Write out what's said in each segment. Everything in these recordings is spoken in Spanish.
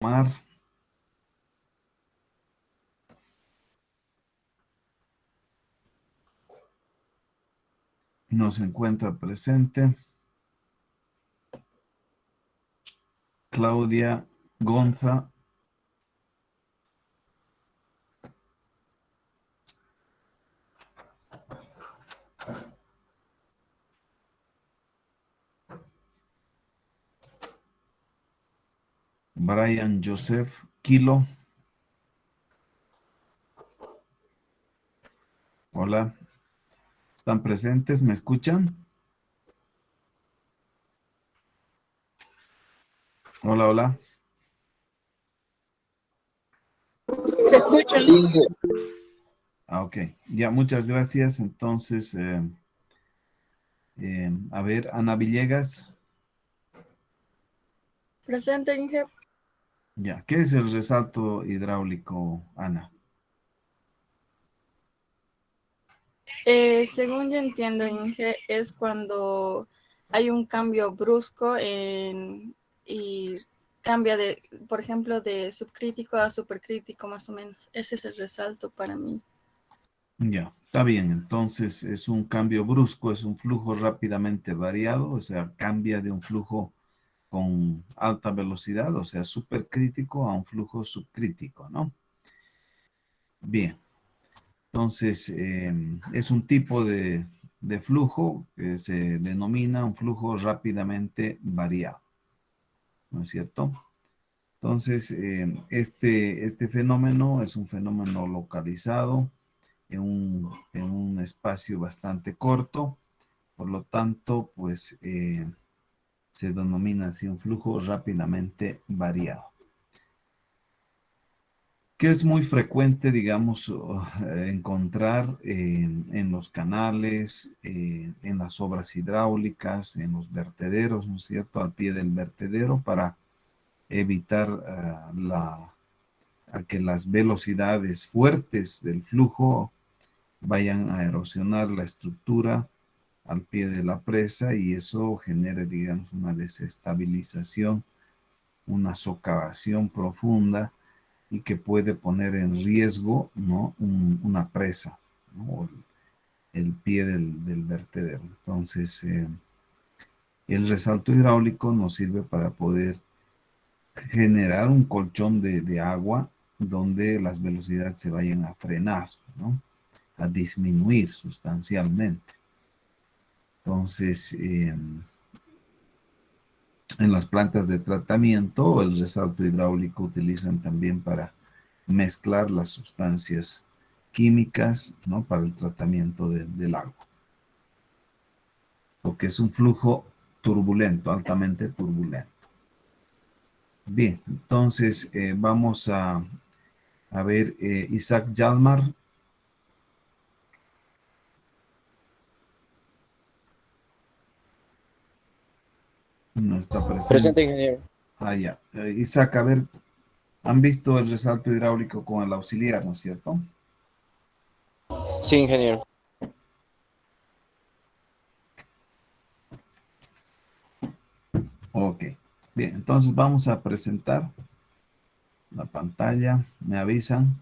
Mar no se encuentra presente. Claudia Gonza. Brian Joseph Kilo. Hola. ¿Están presentes? ¿Me escuchan? Hola, hola. Se escucha. Ok. Ya, muchas gracias. Entonces, a ver, Ana Villegas. Presente, Inge. Ya, ¿qué es el resalto hidráulico, Ana? Según yo entiendo, Inge, es cuando hay un cambio brusco y cambia de, por ejemplo, de subcrítico a supercrítico, más o menos. Ese es el resalto para mí. Ya, está bien. Entonces, es un cambio brusco, es un flujo rápidamente variado, o sea, cambia de un flujo con alta velocidad, o sea, supercrítico a un flujo subcrítico, ¿no? Bien. Entonces, es un tipo de flujo que se denomina un flujo rápidamente variado, ¿no es cierto? Entonces, este fenómeno es un fenómeno localizado en un espacio bastante corto, por lo tanto, pues se denomina así un flujo rápidamente variado, que es muy frecuente, digamos, encontrar en los canales, en las obras hidráulicas, en los vertederos, ¿no es cierto?, al pie del vertedero para evitar a que las velocidades fuertes del flujo vayan a erosionar la estructura al pie de la presa y eso genere, digamos, una desestabilización, una socavación profunda y que puede poner en riesgo, ¿no?, una presa, ¿no?, o el pie del vertedero. Entonces, el resalto hidráulico nos sirve para poder generar un colchón de agua donde las velocidades se vayan a frenar, ¿no?, a disminuir sustancialmente. Entonces, en las plantas de tratamiento, el resalto hidráulico utilizan también para mezclar las sustancias químicas, ¿no?, para el tratamiento del agua. Porque es un flujo turbulento, altamente turbulento. Bien, entonces vamos a ver Isaac Yalmar. No está presente. Presente, ingeniero. Ah, ya. Isaac, a ver, han visto el resalto hidráulico con el auxiliar, ¿no es cierto? Sí, ingeniero. Ok. Bien, entonces vamos a presentar la pantalla. Me avisan.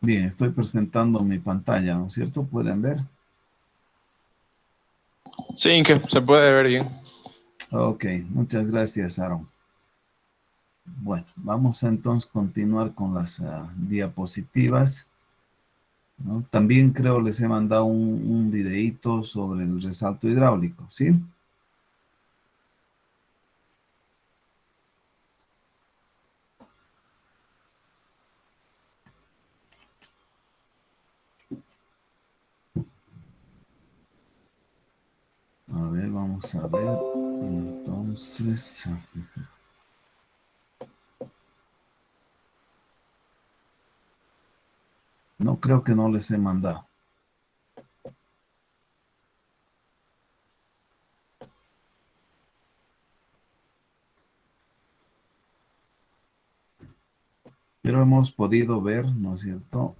Bien, estoy presentando mi pantalla, ¿no es cierto? ¿Pueden ver? Sí, Inge, se puede ver bien. Ok, muchas gracias, Aaron. Bueno, vamos a entonces continuar con las diapositivas, ¿no? También creo les he mandado un videíto sobre el resalto hidráulico, ¿sí? A ver, vamos Vamos a ver. Entonces, no creo que no les he mandado. Pero hemos podido ver, ¿no es cierto?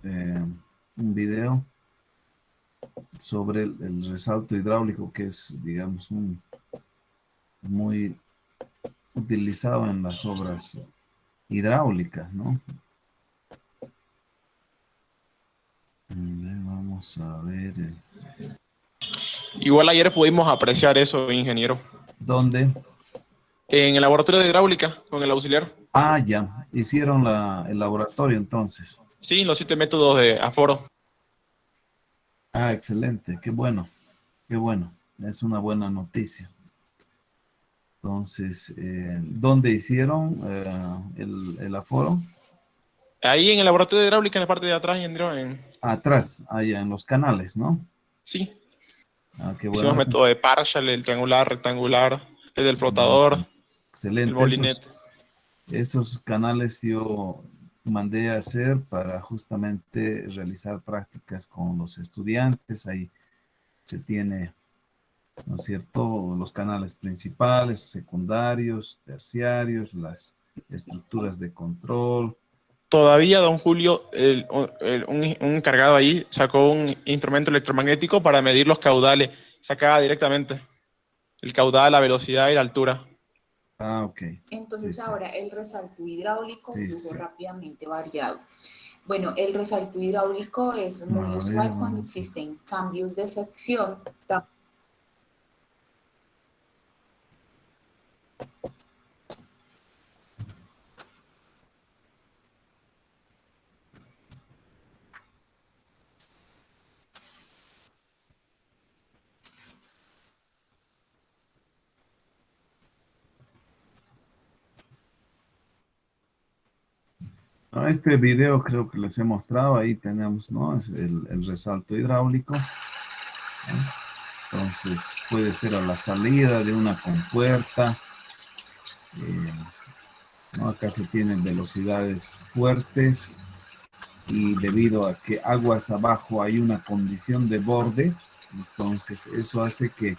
Un video sobre el resalto hidráulico, que es, digamos, muy utilizado en las obras hidráulicas, ¿no? Vamos a ver. Igual ayer pudimos apreciar eso, ingeniero. ¿Dónde? En el laboratorio de hidráulica, con el auxiliar. Ah, ya. Hicieron el laboratorio entonces. Sí, los 7 métodos de aforo. Ah, excelente. Qué bueno. Qué bueno. Es una buena noticia. Entonces, ¿dónde hicieron el aforo? Ahí en el laboratorio de hidráulica, en la parte de atrás, ingeniero, Atrás, allá en los canales, ¿no? sí. Ah, qué Hicimos bueno. método de partial, el triangular, rectangular, el del Ok. flotador, el Excelente. bolinete. Esos canales yo mandé a hacer para justamente realizar prácticas con los estudiantes. Ahí se tiene, ¿no es cierto?, los canales principales, secundarios, terciarios, las estructuras de control. Todavía don Julio, un encargado ahí, sacó un instrumento electromagnético para medir los caudales. Sacaba directamente el caudal, la velocidad y la altura. Ah, ok. Sí, Entonces sí. ahora el resalto hidráulico, Sí, flujo sí. rápidamente variado. Bueno, el resalto hidráulico es muy A ver, usual cuando vamos. existen cambios de sección. Este video creo que les he mostrado, ahí tenemos, ¿no? Es el resalto hidráulico, ¿no? Entonces puede ser a la salida de una compuerta, ¿no? Acá se tienen velocidades fuertes y debido a que aguas abajo hay una condición de borde, entonces eso hace que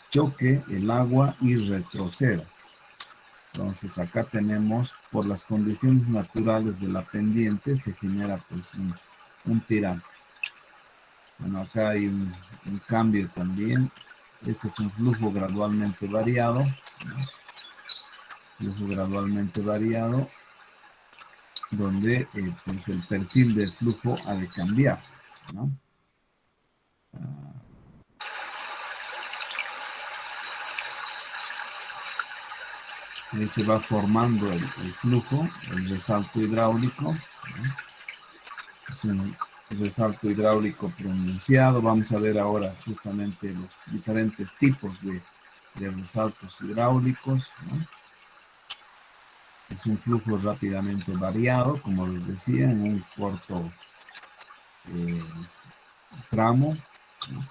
choque el agua y retroceda. Entonces acá tenemos, por las condiciones naturales de la pendiente, se genera pues un tirante. Bueno, acá hay un cambio también. Este es un flujo gradualmente variado, ¿no? Flujo gradualmente variado, donde pues el perfil del flujo ha de cambiar, ¿no? Ahí se va formando el flujo, el resalto hidráulico, ¿no? Es un resalto hidráulico pronunciado. Vamos a ver ahora justamente los diferentes tipos de resaltos hidráulicos, ¿no? Es un flujo rápidamente variado, como les decía, en un corto tramo, ¿no?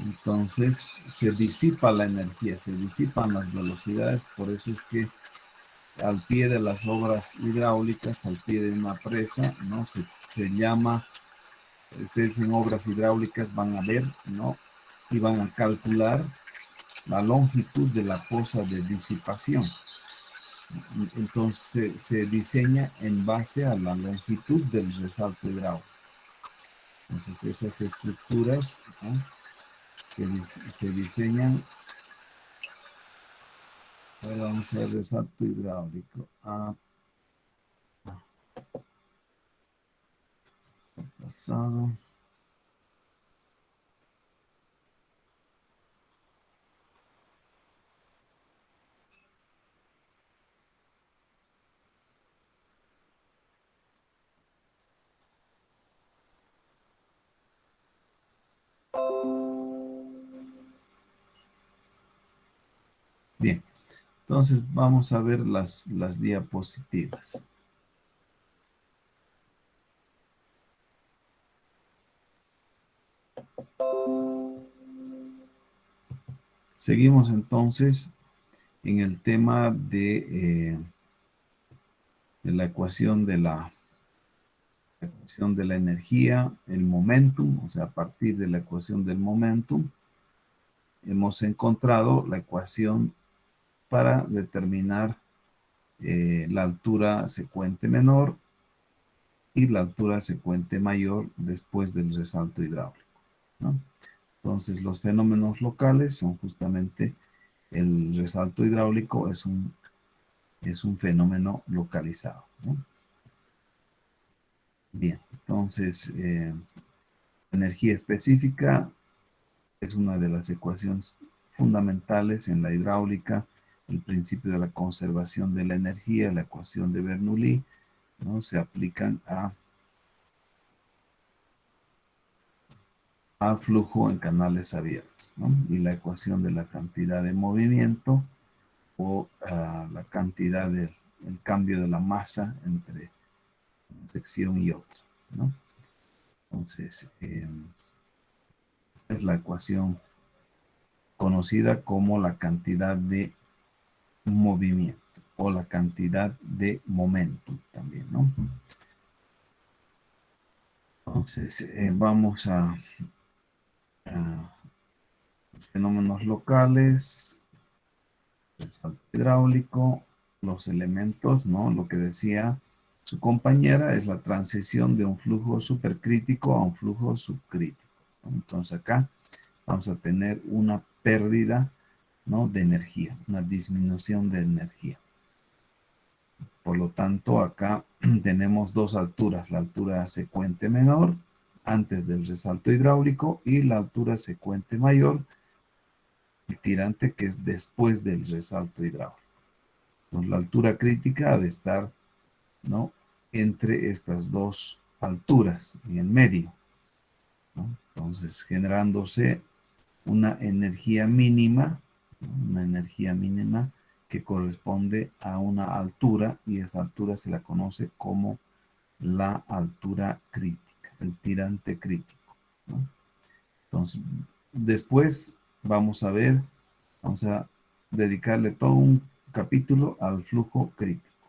Entonces se disipa la energía, se disipan las velocidades, por eso es que al pie de las obras hidráulicas, al pie de una presa, ¿no? Se llama, ustedes en obras hidráulicas van a ver, ¿no? Y van a calcular la longitud de la poza de disipación. Entonces se diseña en base a la longitud del resalto hidráulico. Entonces esas estructuras, ¿no?, se diseñan. Ahora vamos a ver resalto hidráulico. Pasado. Bien, Entonces vamos a ver las diapositivas. Seguimos entonces en el tema de la ecuación de la energía, el momentum, o sea, a partir de la ecuación del momentum, hemos encontrado la ecuación para determinar la altura secuente menor y la altura secuente mayor después del resalto hidráulico, ¿no? Entonces, los fenómenos locales son justamente el resalto hidráulico, es un fenómeno localizado, ¿no? Bien, entonces, energía específica es una de las ecuaciones fundamentales en la hidráulica, el principio de la conservación de la energía, la ecuación de Bernoulli, ¿no? Se aplican a flujo en canales abiertos, ¿no? Y la ecuación de la cantidad de movimiento o la cantidad del el cambio de la masa entre una sección y otra, ¿no? Entonces, es la ecuación conocida como la cantidad de movimiento o la cantidad de momento también, ¿no? Entonces, vamos a los fenómenos locales, resalto hidráulico, los elementos, ¿no? Lo que decía su compañera es la transición de un flujo supercrítico a un flujo subcrítico, ¿no? Entonces acá vamos a tener una pérdida, ¿no? De energía, una disminución de energía. Por lo tanto, acá tenemos dos alturas, la altura secuente menor antes del resalto hidráulico y la altura secuente mayor, el tirante, que es después del resalto hidráulico. Entonces, la altura crítica ha de estar, ¿no? Entre estas dos alturas, en el medio, ¿no? Entonces, generándose una energía mínima, ¿no? Una energía mínima que corresponde a una altura, y esa altura se la conoce como la altura crítica, el tirante crítico, ¿no? Entonces, después vamos a dedicarle todo un capítulo al flujo crítico,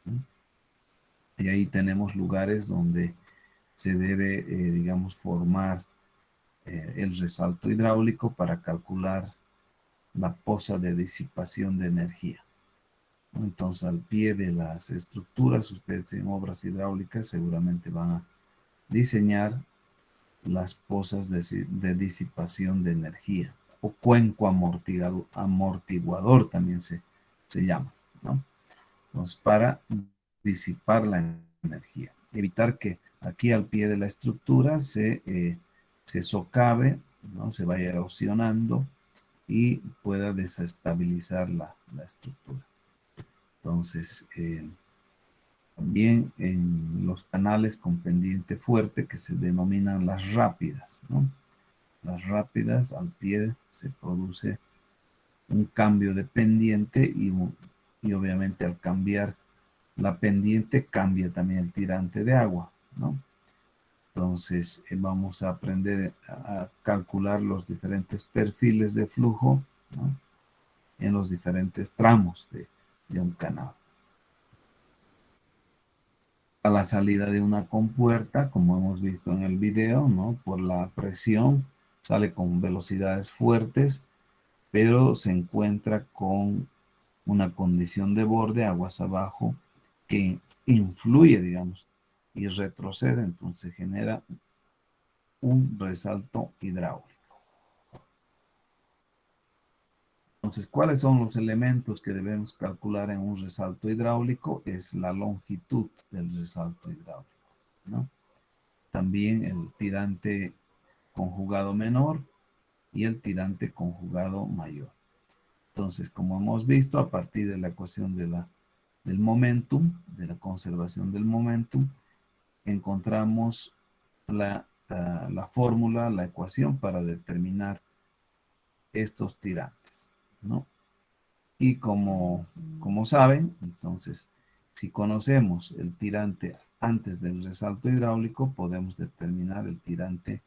¿no? Y ahí tenemos lugares donde se debe, digamos, formar el resalto hidráulico para calcular la posa de disipación de energía, ¿no? Entonces, al pie de las estructuras, ustedes en obras hidráulicas seguramente van a diseñar las pozas de disipación de energía, o cuenco amortiguador también se llama, ¿no? Entonces, para disipar la energía, evitar que aquí al pie de la estructura se socave, ¿no? Se vaya erosionando y pueda desestabilizar la estructura. Entonces, también en los canales con pendiente fuerte, que se denominan las rápidas, ¿no? Las rápidas, al pie se produce un cambio de pendiente y obviamente al cambiar la pendiente cambia también el tirante de agua, ¿no? Entonces vamos a aprender a calcular los diferentes perfiles de flujo, ¿no? En los diferentes tramos de un canal. A la salida de una compuerta, como hemos visto en el video, ¿no? Por la presión, sale con velocidades fuertes, pero se encuentra con una condición de borde, aguas abajo, que influye, digamos, y retrocede, entonces genera un resalto hidráulico. Entonces, ¿cuáles son los elementos que debemos calcular en un resalto hidráulico? Es la longitud del resalto hidráulico, ¿no? También el tirante conjugado menor y el tirante conjugado mayor. Entonces, como hemos visto, a partir de la ecuación del momentum, de la conservación del momentum, encontramos la fórmula, la ecuación para determinar estos tirantes, ¿no? Y como saben, entonces, si conocemos el tirante antes del resalto hidráulico, podemos determinar el tirante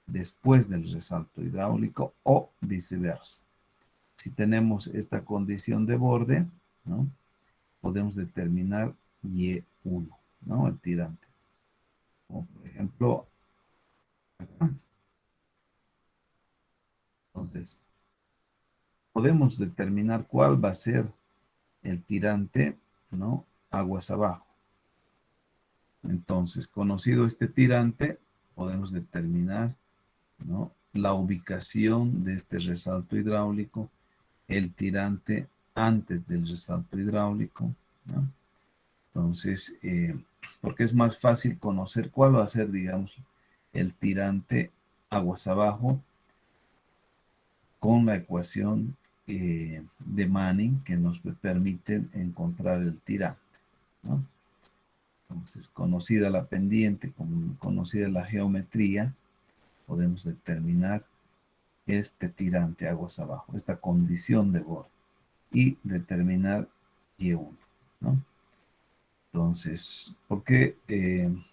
después del resalto hidráulico o viceversa. Si tenemos esta condición de borde, ¿no?, podemos determinar Y1, ¿no?, el tirante. Como por ejemplo, acá. Entonces, podemos determinar cuál va a ser el tirante, ¿no?, aguas abajo. Entonces, conocido este tirante, podemos determinar, ¿no?, la ubicación de este resalto hidráulico, el tirante antes del resalto hidráulico, ¿no? Entonces, porque es más fácil conocer cuál va a ser, digamos, el tirante aguas abajo con la ecuación de Manning que nos permite encontrar el tirante, ¿no? Entonces, conocida la pendiente, conocida la geometría, podemos determinar este tirante aguas abajo, esta condición de borde, y determinar Y1, ¿no? Entonces, porque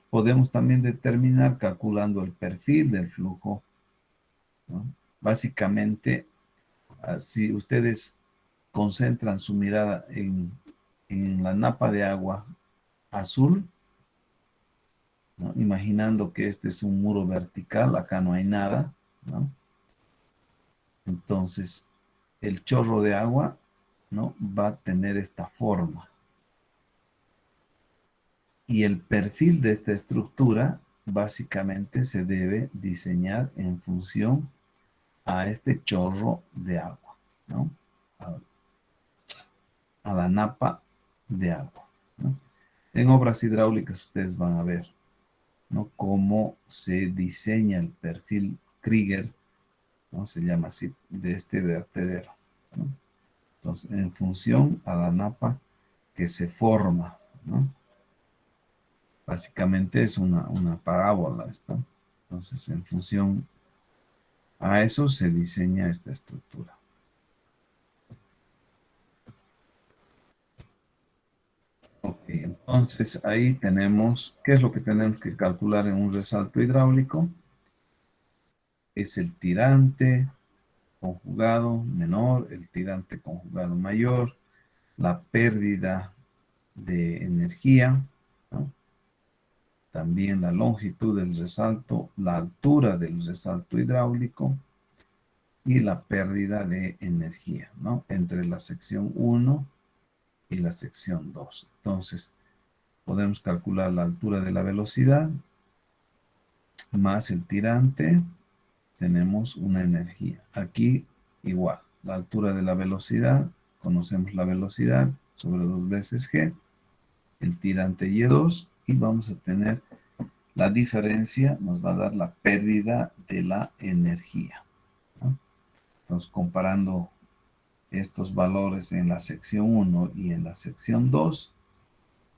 podemos también determinar calculando el perfil del flujo, ¿no? Básicamente, si ustedes concentran su mirada en la napa de agua azul, ¿no?, imaginando que este es un muro vertical, acá no hay nada, ¿no? Entonces, el chorro de agua, ¿no?, va a tener esta forma. Y el perfil de esta estructura básicamente se debe diseñar en función a este chorro de agua, ¿no?, a la napa de agua, ¿no? En obras hidráulicas ustedes van a ver, ¿no?, cómo se diseña el perfil Krieger, ¿no?, se llama así, de este vertedero, ¿no? Entonces, en función a la napa que se forma, ¿no? Básicamente es una parábola esta. Entonces, en función a eso se diseña esta estructura. Ok, entonces ahí tenemos, ¿qué es lo que tenemos que calcular en un resalto hidráulico? Es el tirante conjugado menor, el tirante conjugado mayor, la pérdida de energía, ¿no?, también la longitud del resalto, la altura del resalto hidráulico y la pérdida de energía, ¿no?, entre la sección 1 y la sección 2. Entonces, podemos calcular la altura de la velocidad más el tirante, tenemos una energía. Aquí igual, la altura de la velocidad, conocemos la velocidad sobre 2 veces g, el tirante Y2, y vamos a tener la diferencia, nos va a dar la pérdida de la energía, ¿no? Entonces, comparando estos valores en la sección 1 y en la sección 2,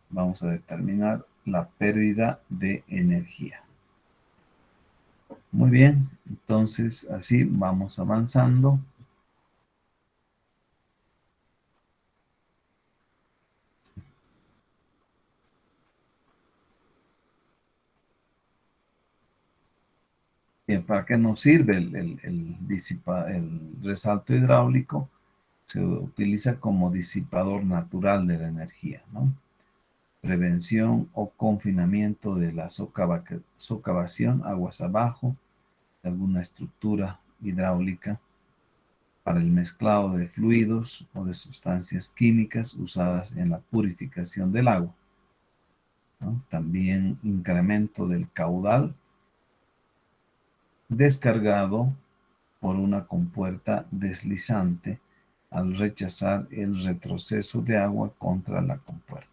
vamos a determinar la pérdida de energía. Muy bien, entonces así vamos avanzando. Bien, ¿para qué nos sirve el resalto hidráulico? Se utiliza como disipador natural de la energía, ¿no? Prevención o confinamiento de la socavación aguas abajo de alguna estructura hidráulica para el mezclado de fluidos o de sustancias químicas usadas en la purificación del agua, ¿no? También incremento del caudal descargado por una compuerta deslizante al rechazar el retroceso de agua contra la compuerta.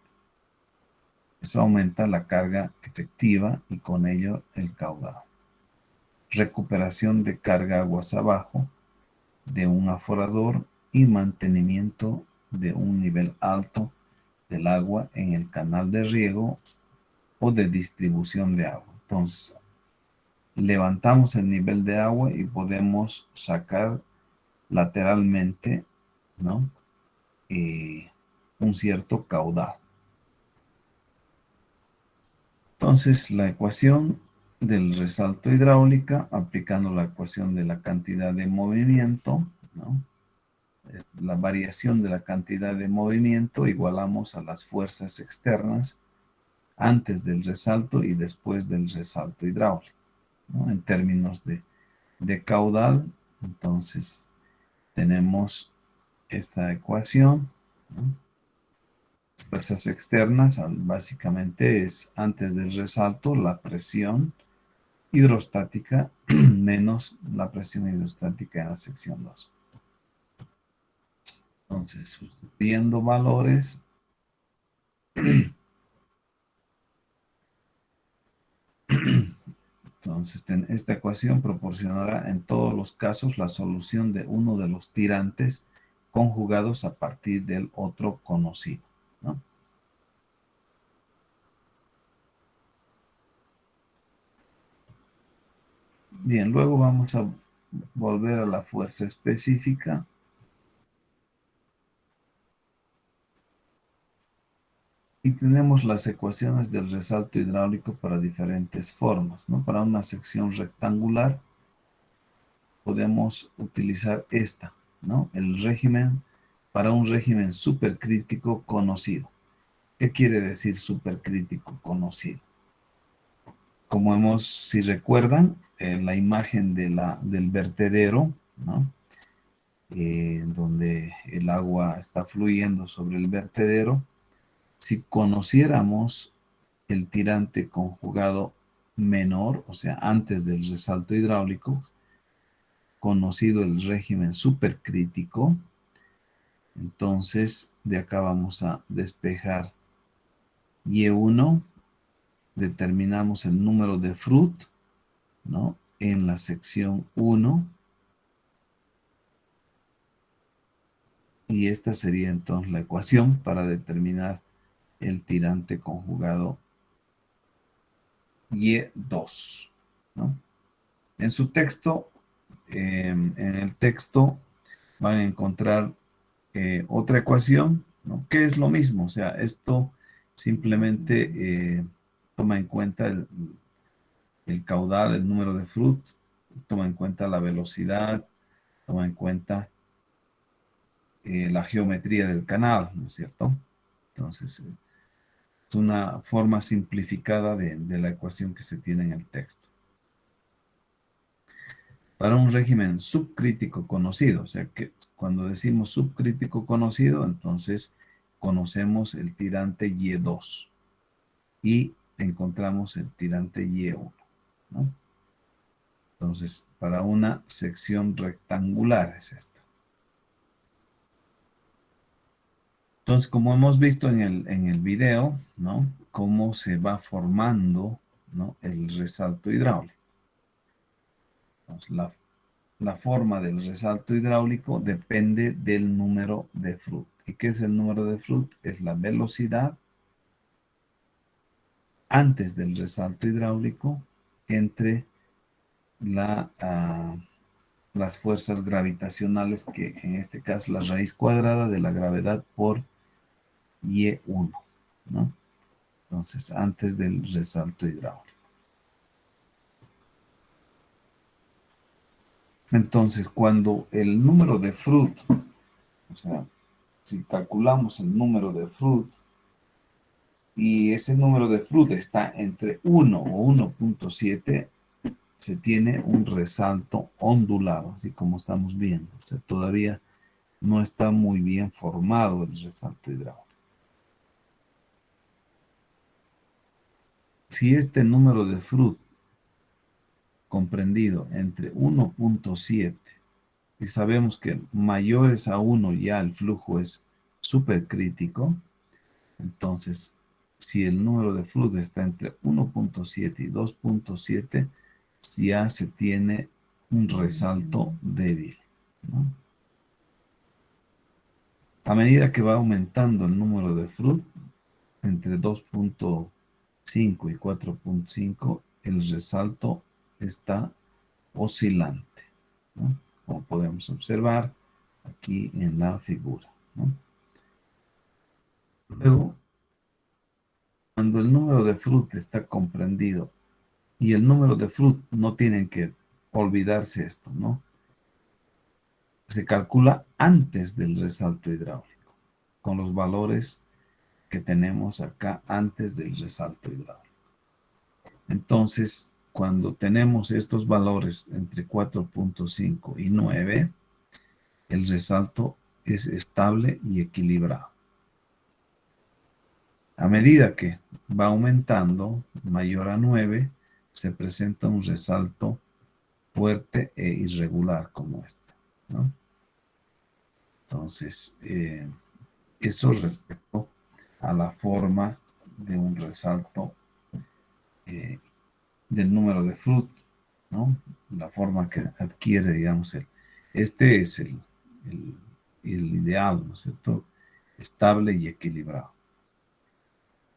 Eso aumenta la carga efectiva y con ello el caudal. Recuperación de carga aguas abajo de un aforador y mantenimiento de un nivel alto del agua en el canal de riego o de distribución de agua. Entonces, levantamos el nivel de agua y podemos sacar lateralmente, ¿no?, un cierto caudal. Entonces, la ecuación del resalto hidráulica, aplicando la ecuación de la cantidad de movimiento, ¿no? La variación de la cantidad de movimiento igualamos a las fuerzas externas antes del resalto y después del resalto hidráulico, ¿no? En términos de caudal, entonces tenemos esta ecuación, ¿no? Fuerzas externas, básicamente es antes del resalto la presión hidrostática menos la presión hidrostática en la sección 2. Entonces, sustituyendo valores, entonces esta ecuación proporcionará en todos los casos la solución de uno de los tirantes conjugados a partir del otro conocido, ¿no? Bien, luego vamos a volver a la fuerza específica. Y tenemos las ecuaciones del resalto hidráulico para diferentes formas, ¿no? Para una sección rectangular podemos utilizar esta, ¿no? El régimen, para un régimen supercrítico conocido. ¿Qué quiere decir supercrítico conocido? Como si recuerdan, la imagen del vertedero, ¿no? Donde el agua está fluyendo sobre el vertedero. Si conociéramos el tirante conjugado menor, o sea, antes del resalto hidráulico, conocido el régimen supercrítico, entonces de acá vamos a despejar Y1, determinamos el número de Froude, ¿no? En la sección 1, y esta sería entonces la ecuación para determinar el tirante conjugado Y2, ¿no? En su texto, en el texto van a encontrar otra ecuación, ¿no? Que es lo mismo, o sea, esto simplemente toma en cuenta el caudal, el número de Froude, toma en cuenta la velocidad, toma en cuenta la geometría del canal, ¿no es cierto? Entonces, es una forma simplificada de la ecuación que se tiene en el texto. Para un régimen subcrítico conocido, o sea que cuando decimos subcrítico conocido, entonces conocemos el tirante Y2 y encontramos el tirante Y1, ¿no? Entonces, para una sección rectangular es esta. Entonces, como hemos visto en el video, ¿no? Cómo se va formando, ¿no? El resalto hidráulico. Entonces, la forma del resalto hidráulico depende del número de Froude. ¿Y qué es el número de Froude? Es la velocidad antes del resalto hidráulico entre las fuerzas gravitacionales, que en este caso la raíz cuadrada de la gravedad por Y1, ¿no? Entonces, antes del resalto hidráulico. Entonces, cuando el número de Froude, o sea, si calculamos el número de Froude, y ese número de Froude está entre 1 o 1.7, se tiene un resalto ondulado, así como estamos viendo. O sea, todavía no está muy bien formado el resalto hidráulico. Si este número de Froude comprendido entre 1.7 y sabemos que mayores a 1 ya el flujo es supercrítico, entonces si el número de Froude está entre 1.7 y 2.7, ya se tiene un resalto débil, ¿no? A medida que va aumentando el número de Froude, entre 2.5 y 4.5, el resalto está oscilante, ¿no? Como podemos observar aquí en la figura, ¿no? Luego, cuando el número de Fruit está comprendido, y el número de Fruit no tienen que olvidarse esto, ¿no? Se calcula antes del resalto hidráulico, con los valores que tenemos acá antes del resalto hidráulico. Entonces, cuando tenemos estos valores entre 4.5 y 9, el resalto es estable y equilibrado. A medida que va aumentando, mayor a 9, se presenta un resalto fuerte e irregular como este, ¿no? Entonces, eso respecto a la forma de un resalto del número de Fruit, ¿no? La forma que adquiere, digamos, este es el ideal, ¿no es cierto? Estable y equilibrado.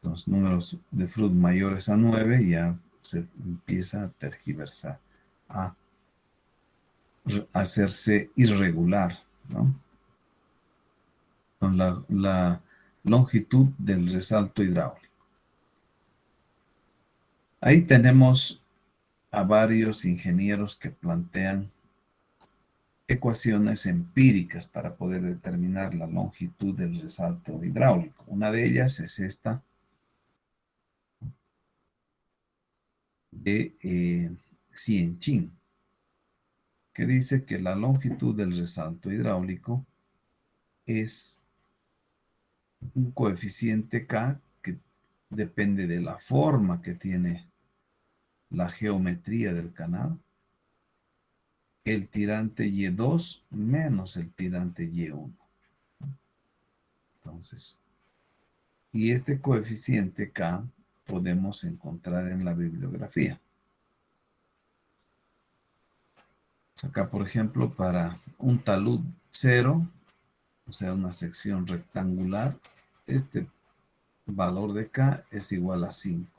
Los números de Fruit mayores a 9 ya se empieza a tergiversar, a hacerse irregular, ¿no? Con la longitud del resalto hidráulico. Ahí tenemos a varios ingenieros que plantean ecuaciones empíricas para poder determinar la longitud del resalto hidráulico. Una de ellas es esta de Cien-Chin, que dice que la longitud del resalto hidráulico es un coeficiente K que depende de la forma que tiene la geometría del canal, el tirante Y2 menos el tirante Y1. Entonces, y este coeficiente K podemos encontrar en la bibliografía. Acá, por ejemplo, para un talud 0, o sea, una sección rectangular, este valor de K es igual a 5.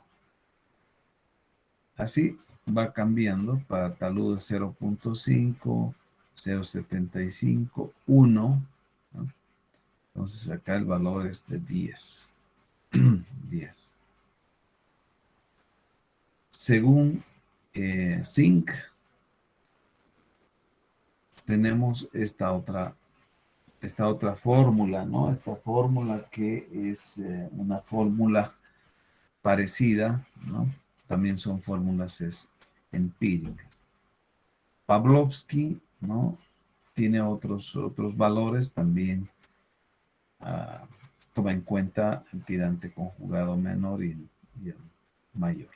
Así va cambiando para talud 0.5, 0.75, 1, ¿no? Entonces acá el valor es de 10. 10. Según Zinc, tenemos esta otra fórmula, ¿no? Esta fórmula que es una fórmula parecida, ¿no? También son fórmulas empíricas. Pavlovsky, ¿no? Tiene otros valores también. Toma en cuenta el tirante conjugado menor y el mayor.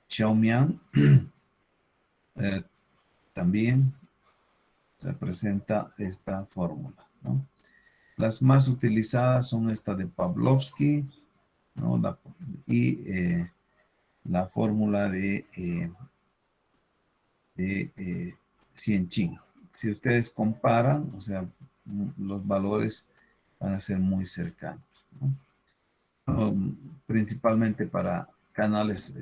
Xiaomian también se presenta esta fórmula, ¿no? Las más utilizadas son esta de Pavlovsky, ¿no? Y la fórmula de Cien-Chin. Si ustedes comparan, o sea, los valores van a ser muy cercanos, ¿no? Principalmente para canales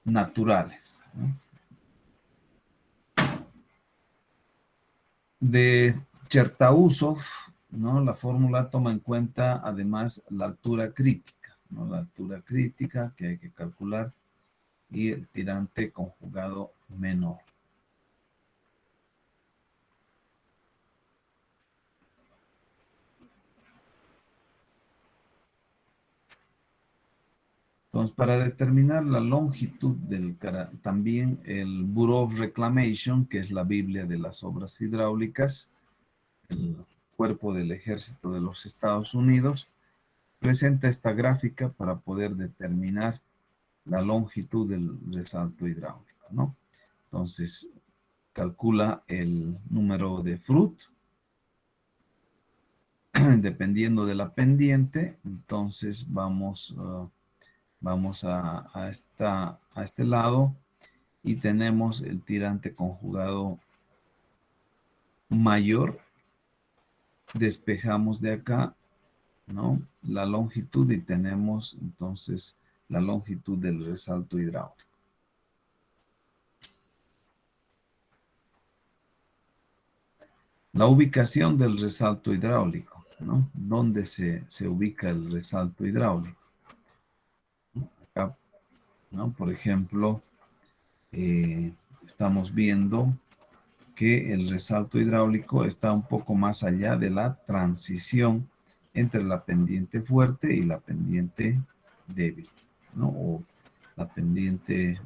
naturales, ¿no? De Chertausov, ¿no? La fórmula toma en cuenta además la altura crítica, ¿no? La altura crítica que hay que calcular y el tirante conjugado menor. Entonces, para determinar la longitud también el Bureau of Reclamation, que es la Biblia de las obras hidráulicas, el cuerpo del ejército de los Estados Unidos, presenta esta gráfica para poder determinar la longitud del resalto hidráulico, ¿no? Entonces, calcula el número de Fruit, dependiendo de la pendiente. Entonces, vamos a este lado y tenemos el tirante conjugado mayor. Despejamos de acá, ¿no? La longitud y tenemos entonces la longitud del resalto hidráulico. La ubicación del resalto hidráulico. ¿no? ¿Dónde se ubica el resalto hidráulico? Acá, ¿no? Por ejemplo, estamos viendo que el resalto hidráulico está un poco más allá de la transición entre la pendiente fuerte y la pendiente débil, ¿no? O la pendiente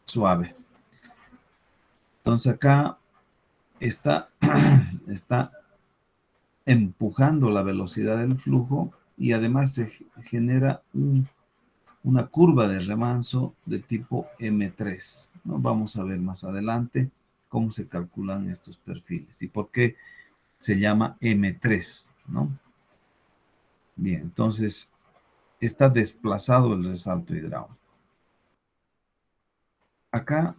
suave. Entonces acá está empujando la velocidad del flujo y además se genera una curva de remanso de tipo M3, ¿no? Vamos a ver más adelante cómo se calculan estos perfiles y por qué se llama M3, ¿no? Bien, entonces está desplazado el resalto hidráulico. Acá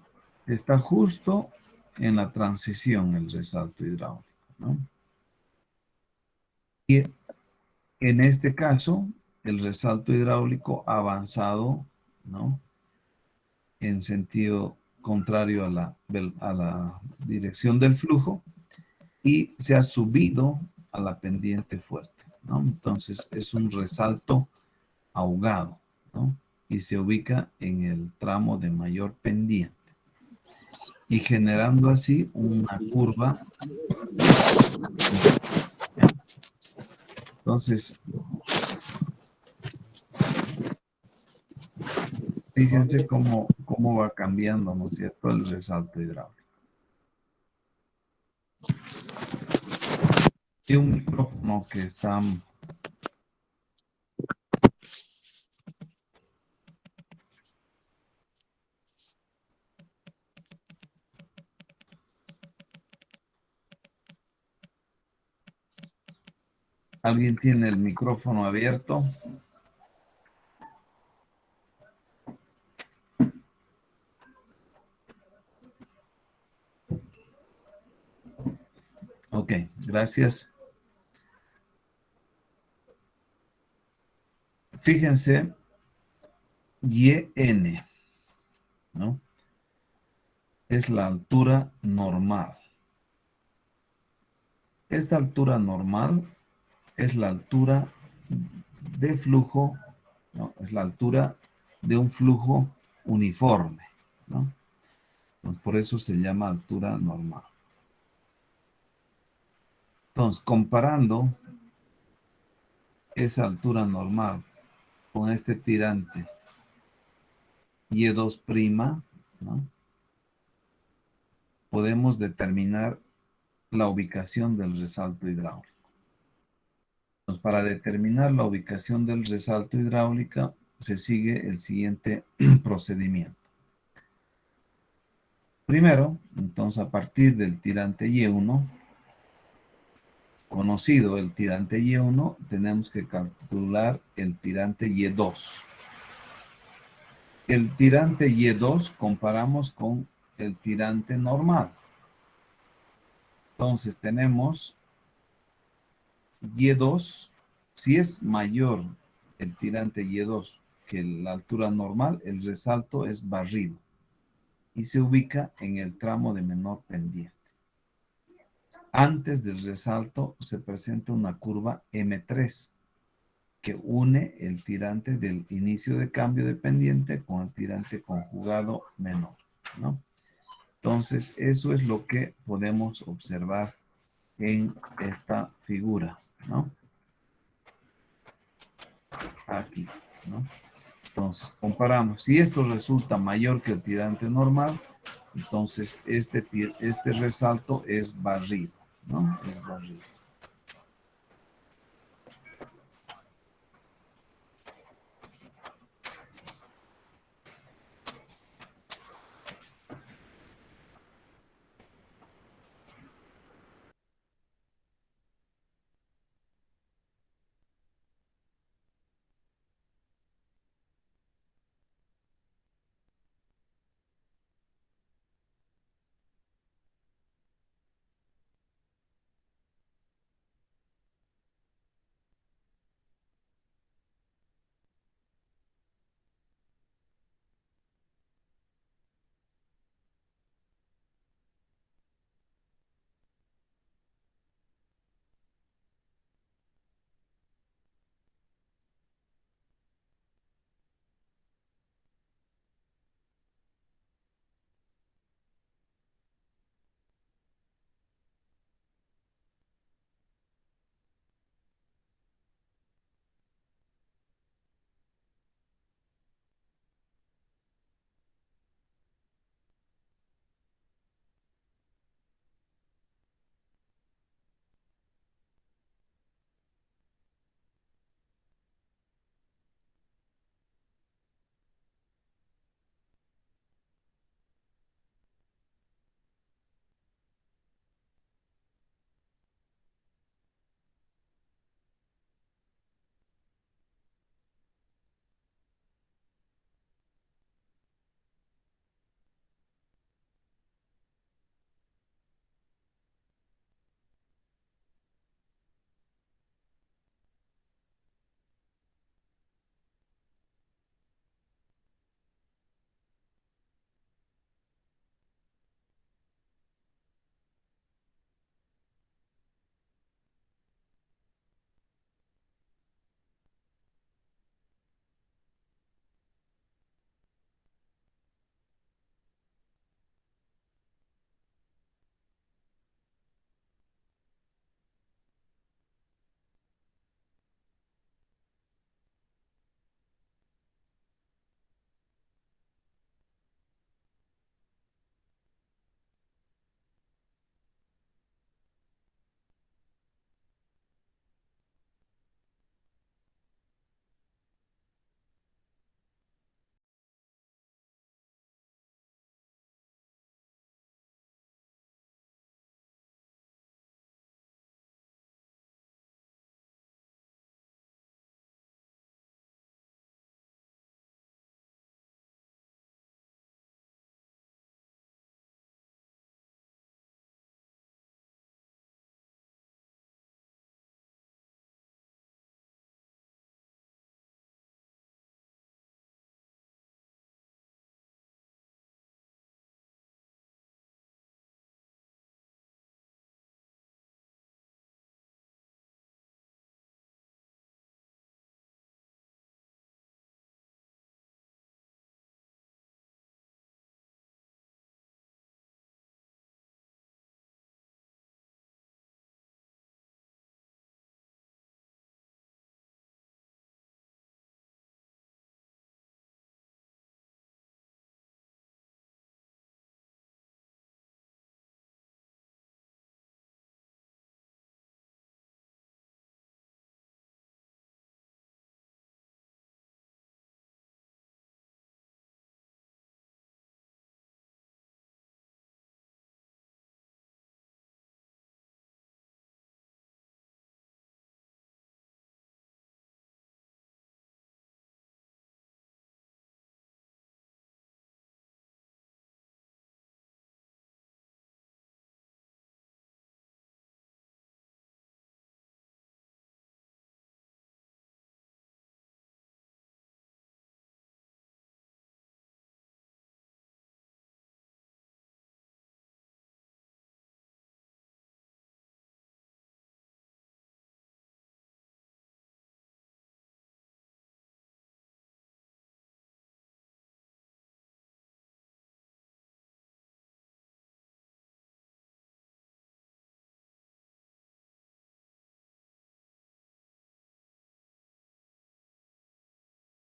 está justo en la transición el resalto hidráulico, ¿no? Y en este caso, el resalto hidráulico ha avanzado, ¿no? En sentido contrario a la dirección del flujo y se ha subido a la pendiente fuerte, ¿no? Entonces es un resalto ahogado, ¿no? Y se ubica en el tramo de mayor pendiente y generando así una curva. Entonces, fíjense cómo va cambiando, ¿no es cierto?, el resalto hidráulico. Y un micrófono que está... ¿Alguien tiene el micrófono abierto? Ok, gracias. Fíjense, YN, ¿no? Es la altura normal. Esta altura normal es la altura de flujo, ¿no? Es la altura de un flujo uniforme, ¿no? Pues por eso se llama altura normal. Entonces, comparando esa altura normal con este tirante Y2', ¿no? Podemos determinar la ubicación del resalto hidráulico. Entonces, para determinar la ubicación del resalto hidráulico, se sigue el siguiente procedimiento. Primero, entonces, a partir del tirante Y1, conocido el tirante Y1, tenemos que calcular el tirante Y2. El tirante Y2 comparamos con el tirante normal. Entonces tenemos Y2, si es mayor el tirante Y2 que la altura normal, el resalto es barrido y se ubica en el tramo de menor pendiente. Antes del resalto se presenta una curva M3 que une el tirante del inicio de cambio de pendiente con el tirante conjugado menor, ¿no? Entonces, eso es lo que podemos observar en esta figura, ¿no? Aquí, ¿no? Entonces, comparamos. Si esto resulta mayor que el tirante normal, entonces este resalto es barrido, ¿no? Es barrido.